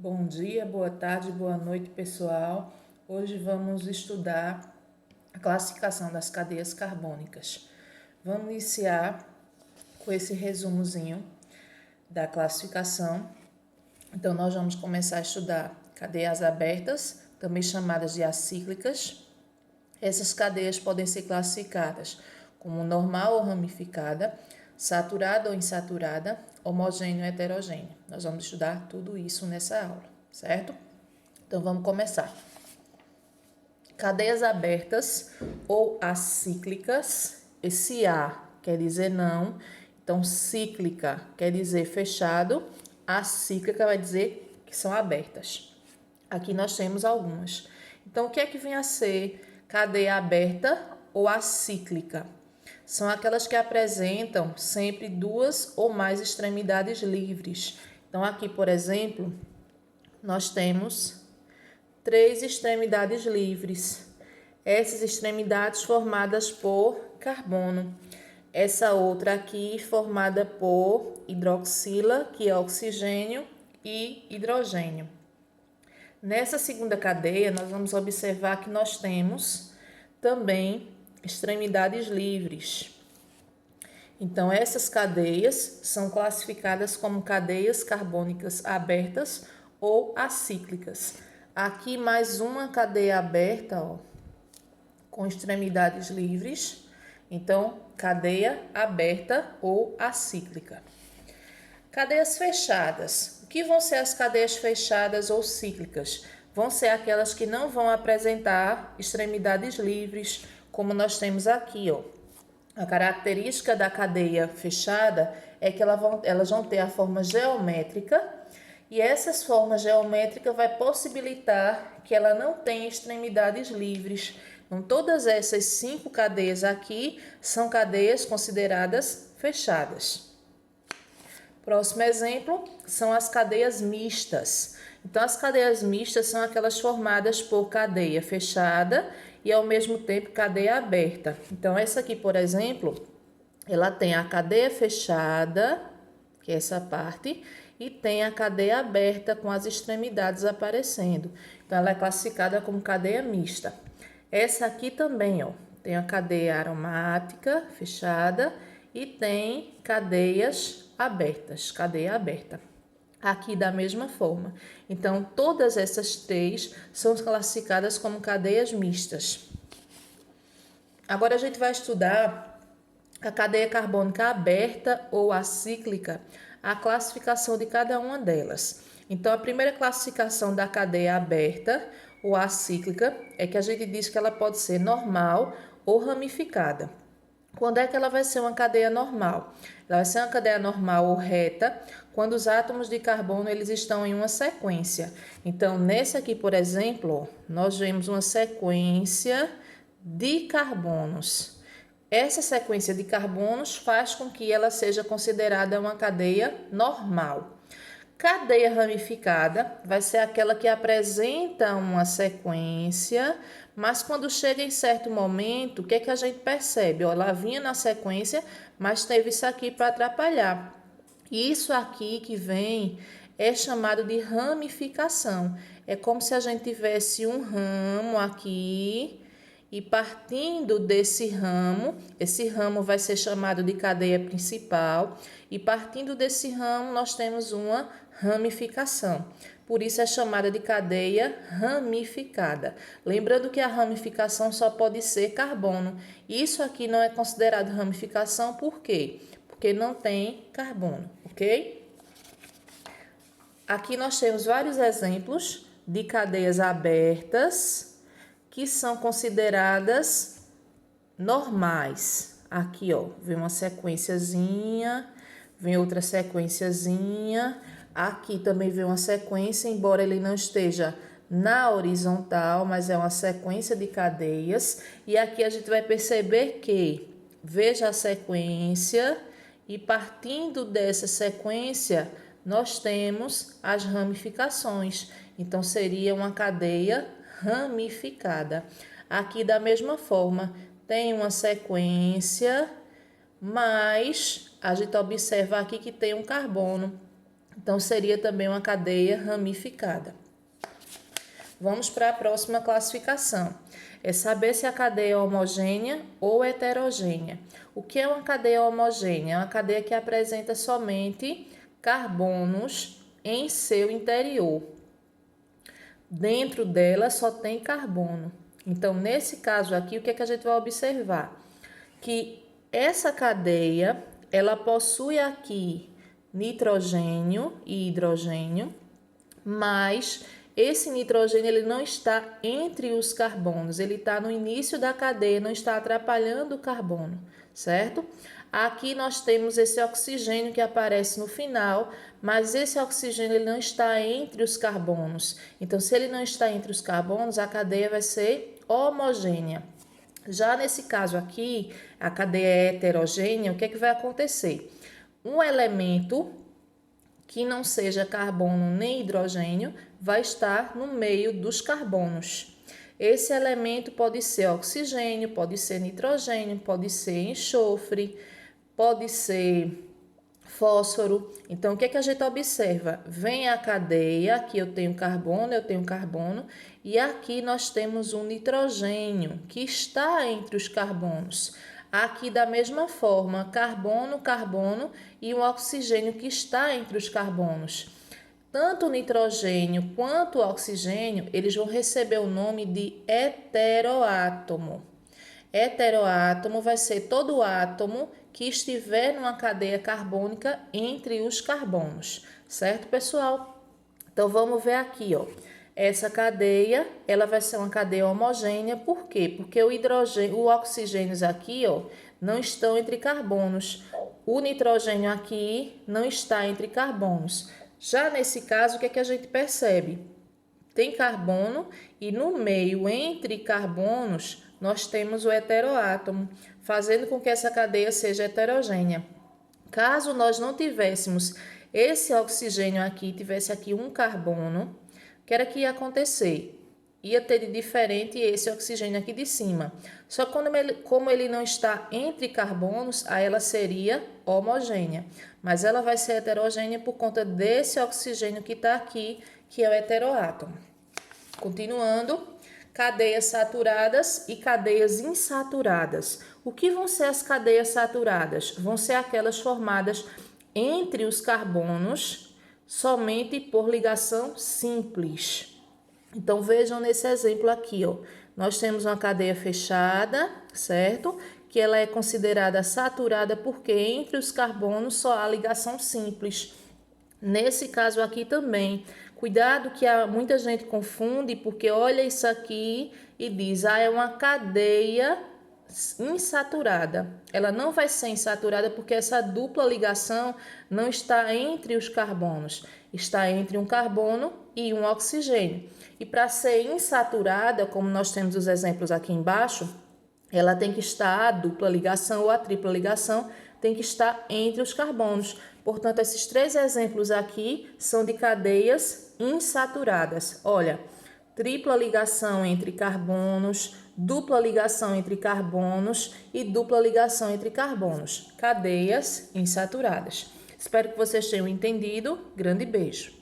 Bom dia, boa tarde, boa noite, pessoal. Hoje vamos estudar a classificação das cadeias carbônicas. Vamos iniciar com esse resumozinho da classificação. Então, nós vamos começar a estudar cadeias abertas, também chamadas de acíclicas. Essas cadeias podem ser classificadas como normal ou ramificada, saturada ou insaturada, homogêneo ou heterogêneo. Nós vamos estudar tudo isso nessa aula, certo? Então vamos começar. Cadeias abertas ou acíclicas, esse A quer dizer não, então cíclica quer dizer fechado, acíclica vai dizer que são abertas. Aqui nós temos algumas. Então o que é que vem a ser cadeia aberta ou acíclica? São aquelas que apresentam sempre duas ou mais extremidades livres. Então, aqui, por exemplo, nós temos 3 extremidades livres. Essas extremidades formadas por carbono. Essa outra aqui formada por hidroxila, que é oxigênio, e hidrogênio. Nessa segunda cadeia, nós vamos observar que nós temos também extremidades livres. Então, essas cadeias são classificadas como cadeias carbônicas abertas ou acíclicas. Aqui mais uma cadeia aberta, ó, com extremidades livres. Então, cadeia aberta ou acíclica. Cadeias fechadas. O que vão ser as cadeias fechadas ou cíclicas? Vão ser aquelas que não vão apresentar extremidades livres, como nós temos aqui, ó. A característica da cadeia fechada é que elas vão ter a forma geométrica e essas formas geométricas vai possibilitar que ela não tenha extremidades livres. Então, todas essas 5 cadeias aqui são cadeias consideradas fechadas. Próximo exemplo são as cadeias mistas. Então, as cadeias mistas são aquelas formadas por cadeia fechada e, ao mesmo tempo, cadeia aberta. Então, essa aqui, por exemplo, ela tem a cadeia fechada, que é essa parte, e tem a cadeia aberta com as extremidades aparecendo. Então, ela é classificada como cadeia mista. Essa aqui também, ó, tem a cadeia aromática fechada e tem cadeias abertas, cadeia aberta. Aqui da mesma forma. Então, todas essas 3 são classificadas como cadeias mistas. Agora a gente vai estudar a cadeia carbônica aberta ou acíclica, a classificação de cada uma delas. Então, a primeira classificação da cadeia aberta ou acíclica é que a gente diz que ela pode ser normal ou ramificada. Quando é que ela vai ser uma cadeia normal? Ela vai ser uma cadeia normal ou reta quando os átomos de carbono eles estão em uma sequência. Então, nesse aqui, por exemplo, nós vemos uma sequência de carbonos. Essa sequência de carbonos faz com que ela seja considerada uma cadeia normal. Cadeia ramificada vai ser aquela que apresenta uma sequência, mas quando chega em certo momento, o que é que a gente percebe? Ó, ela vinha na sequência, mas teve isso aqui para atrapalhar. Isso aqui que vem é chamado de ramificação. É como se a gente tivesse um ramo aqui e partindo desse ramo, esse ramo vai ser chamado de cadeia principal e partindo desse ramo nós temos uma ramificação. Por isso é chamada de cadeia ramificada. Lembrando que a ramificação só pode ser carbono. Isso aqui não é considerado ramificação, por quê? Porque não tem carbono, ok? Aqui nós temos vários exemplos de cadeias abertas que são consideradas normais. Aqui, ó, vem uma sequenciazinha, vem outra sequenciazinha. Aqui também vem uma sequência, embora ele não esteja na horizontal, mas é uma sequência de cadeias. E aqui a gente vai perceber que, veja a sequência, e partindo dessa sequência, nós temos as ramificações. Então, seria uma cadeia ramificada. Aqui, da mesma forma, tem uma sequência, mas a gente observa aqui que tem um carbono. Então, seria também uma cadeia ramificada. Vamos para a próxima classificação. É saber se a cadeia é homogênea ou heterogênea. O que é uma cadeia homogênea? É uma cadeia que apresenta somente carbonos em seu interior. Dentro dela só tem carbono. Então, nesse caso aqui, o que é que a gente vai observar? Que essa cadeia, ela possui aqui nitrogênio e hidrogênio, mas esse nitrogênio ele não está entre os carbonos, ele está no início da cadeia, não está atrapalhando o carbono, certo? Aqui nós temos esse oxigênio que aparece no final, mas esse oxigênio ele não está entre os carbonos. Então, se ele não está entre os carbonos, a cadeia vai ser homogênea. Já nesse caso aqui, a cadeia é heterogênea, o que é que vai acontecer? Um elemento que não seja carbono nem hidrogênio vai estar no meio dos carbonos. Esse elemento pode ser oxigênio, pode ser nitrogênio, pode ser enxofre, pode ser fósforo. Então, o que é que a gente observa? Vem a cadeia, aqui eu tenho carbono, e aqui nós temos um nitrogênio que está entre os carbonos. Aqui, da mesma forma, carbono e um oxigênio que está entre os carbonos. Tanto o nitrogênio quanto o oxigênio, eles vão receber o nome de heteroátomo. Heteroátomo vai ser todo átomo que estiver numa cadeia carbônica entre os carbonos, certo, pessoal? Então, vamos ver aqui, ó. Essa cadeia, ela vai ser uma cadeia homogênea, por quê? Porque o hidrogênio, o oxigênio aqui, ó, não estão entre carbonos. O nitrogênio aqui não está entre carbonos. Já nesse caso, o que é que a gente percebe? Tem carbono e no meio, entre carbonos, nós temos o heteroátomo, fazendo com que essa cadeia seja heterogênea. Caso nós não tivéssemos esse oxigênio aqui, tivesse aqui um carbono, o que era que ia acontecer? Ia ter de diferente esse oxigênio aqui de cima. Só que como ele não está entre carbonos, aí ela seria homogênea. Mas ela vai ser heterogênea por conta desse oxigênio que está aqui, que é o heteroátomo. Continuando, cadeias saturadas e cadeias insaturadas. O que vão ser as cadeias saturadas? Vão ser aquelas formadas entre os carbonos somente por ligação simples. Então, vejam nesse exemplo aqui, ó. Nós temos uma cadeia fechada, certo? Que ela é considerada saturada porque entre os carbonos só há ligação simples. Nesse caso aqui também, cuidado que muita gente confunde porque olha isso aqui e diz, é uma cadeia insaturada. Ela não vai ser insaturada porque essa dupla ligação não está entre os carbonos, está entre um carbono e um oxigênio. E para ser insaturada, como nós temos os exemplos aqui embaixo, ela tem que estar, a dupla ligação ou a tripla ligação, tem que estar entre os carbonos. Portanto, esses três exemplos aqui são de cadeias insaturadas. Olha, tripla ligação entre carbonos, dupla ligação entre carbonos e dupla ligação entre carbonos. Cadeias insaturadas. Espero que vocês tenham entendido. Grande beijo.